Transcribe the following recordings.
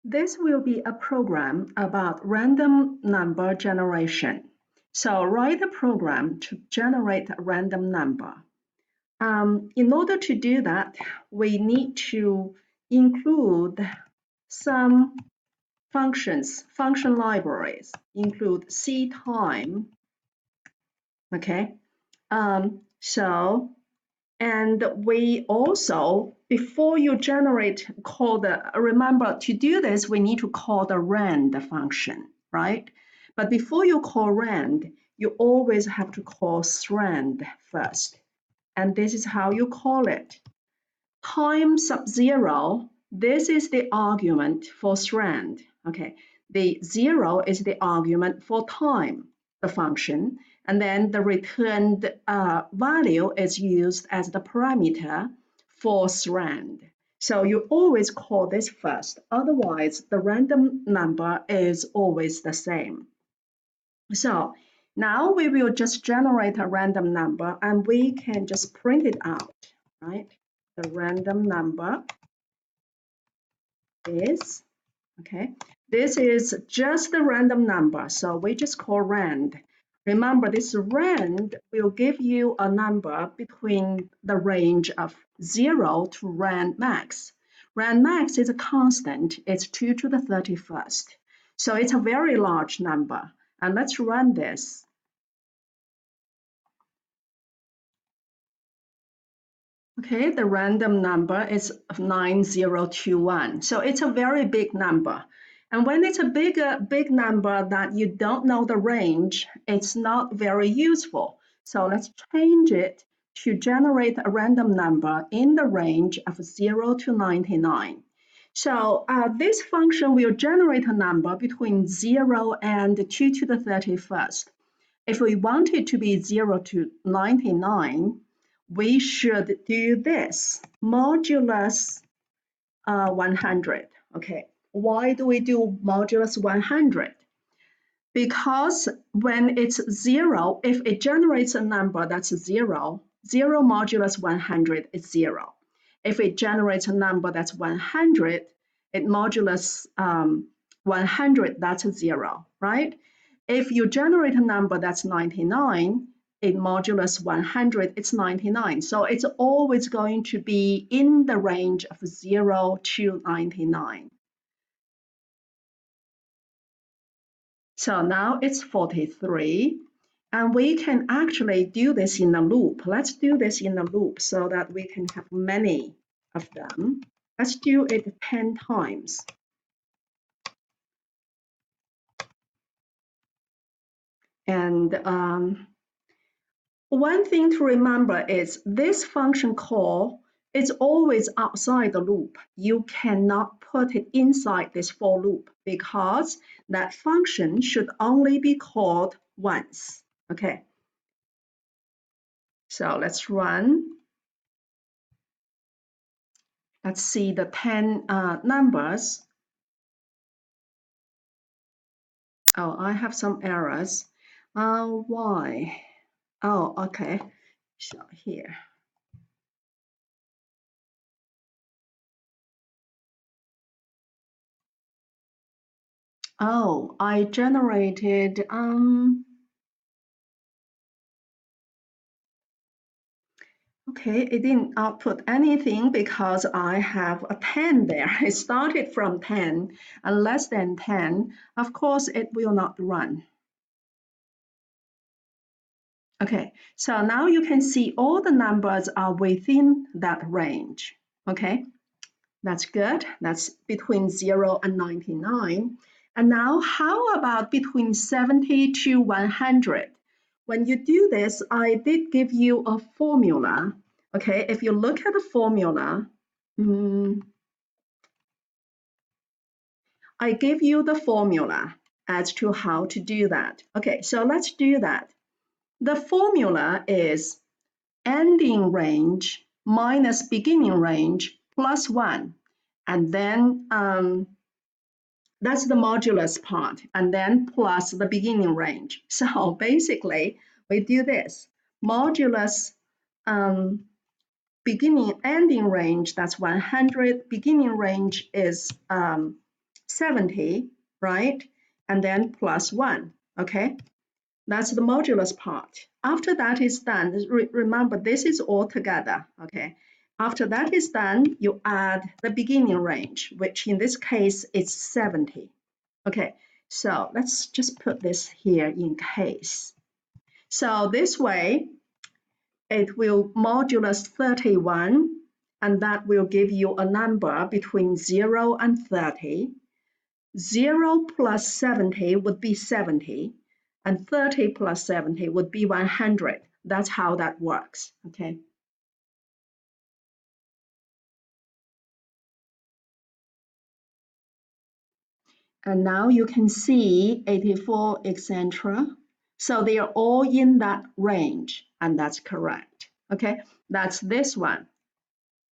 This will be a program about random number generation. So write a program to generate a random number. In order to do that, we need to include some functions, function libraries, include ctime, okay? And we also, before you generate, remember to do this, we need to call the rand function, right? But before you call rand, you always have to call strand first. And this is how you call it. Time sub-zero, this is the argument for strand, okay? The 0 is the argument for time, the function, and then the returned value is used as the parameter for strand. So you always call this first, otherwise the random number is always the same. So now we will just generate a random number and we can just print it out, right? The random number is, okay, this is just the random number, so we just call rand. Remember, this rand will give you a number between the range of 0 to rand max. Rand max is a constant, it's 2 to the 31st. So it's a very large number. And let's run this. Okay, the random number is 9021. So it's a very big number. And when it's a big number that you don't know the range, it's not very useful. So let's change it to generate a random number in the range of 0 to 99. So this function will generate a number between 0 and 2 to the 31st. If we want it to be 0 to 99, we should do this, modulus 100. Okay, why do we do modulus 100? Because when it's 0, if it generates a number that's 0, 0 modulus 100 is 0. If it generates a number that's 100, it modulus 100, that's a 0, right? If you generate a number that's 99, it modulus 100, it's 99. So it's always going to be in the range of 0 to 99. So now it's 43. And we can actually do this in a loop. Let's do this in a loop so that we can have many of them. Let's do it 10 times. And one thing to remember is this function call is always outside the loop. You cannot put it inside this for loop because that function should only be called once. Okay. So let's run. Let's see the 10 numbers. Oh, I have some errors. Why? Oh, okay. So here. Oh, I generated okay, it didn't output anything because I have a 10 there. It started from 10 and less than 10. Of course, it will not run. Okay, so now you can see all the numbers are within that range. Okay, that's good. That's between 0 and 99. And now how about between 70 to 100? When you do this, I did give you a formula. Okay, if you look at the formula, I give you the formula as to how to do that. Okay, so let's do that. The formula is ending range minus beginning range plus 1. And then that's the modulus part, and then plus the beginning range. So basically, we do this. Modulus beginning ending range, that's 100. Beginning range is 70, right? And then plus 1, okay? That's the modulus part. After that is done, remember this is all together, okay? After that is done, you add the beginning range, which in this case is 70. Okay, so let's just put this here in case. So this way, it will modulus 31, and that will give you a number between 0 and 30. 0 plus 70 would be 70, and 30 plus 70 would be 100. That's how that works, okay? And now you can see 84, etc. So they are all in that range, and that's correct, okay? That's this one.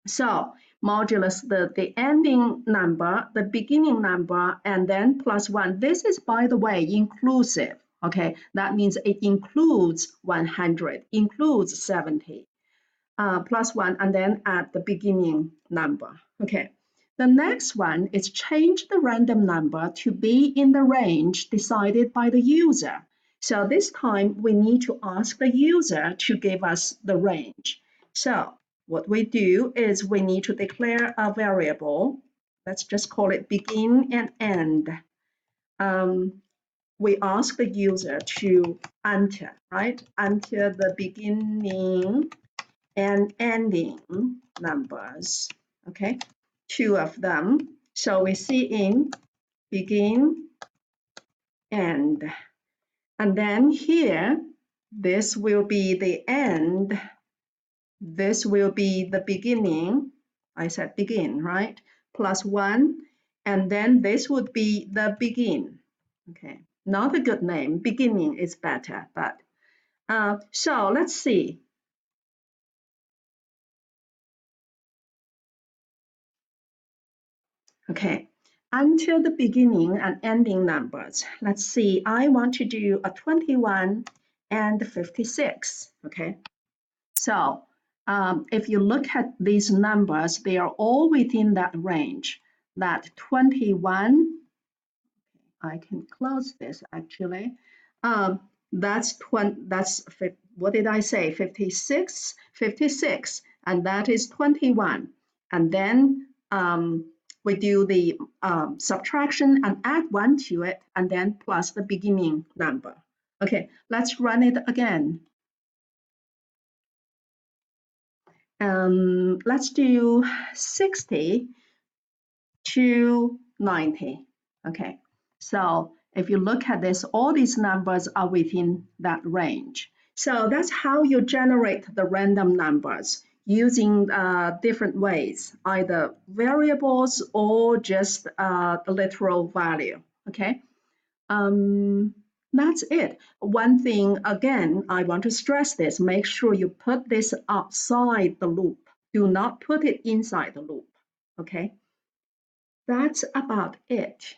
So modulus the ending number, the beginning number, and then plus 1. This is, by the way, inclusive, okay? That means it includes 100, includes 70, plus 1, and then add the beginning number, okay? The next one is change the random number to be in the range decided by the user. So this time we need to ask the user to give us the range. So what we do is we need to declare a variable. Let's just call it begin and end. We ask the user to enter, right? Enter the beginning and ending numbers, okay? 2 of them. So we see in begin, end. And then here, this will be the end. This will be the beginning. I said begin, right? Plus 1. And then this would be the begin. Okay, not a good name. Beginning is better, but so let's see. Okay, enter the beginning and ending numbers. Let's see, I want to do a 21 and 56, okay? So if you look at these numbers, they are all within that range. That 21, I can close this actually. That's what did I say? 56, 56, and that is 21. And then we do the subtraction and add 1 to it, and then plus the beginning number. Okay, let's run it again. Let's do 60 to 90. Okay, so if you look at this, all these numbers are within that range. So that's how you generate the random numbers using different ways, either variables or just the literal value. Okay, that's it. One thing, again, I want to stress this, make sure you put this outside the loop. Do not put it inside the loop, okay? That's about it.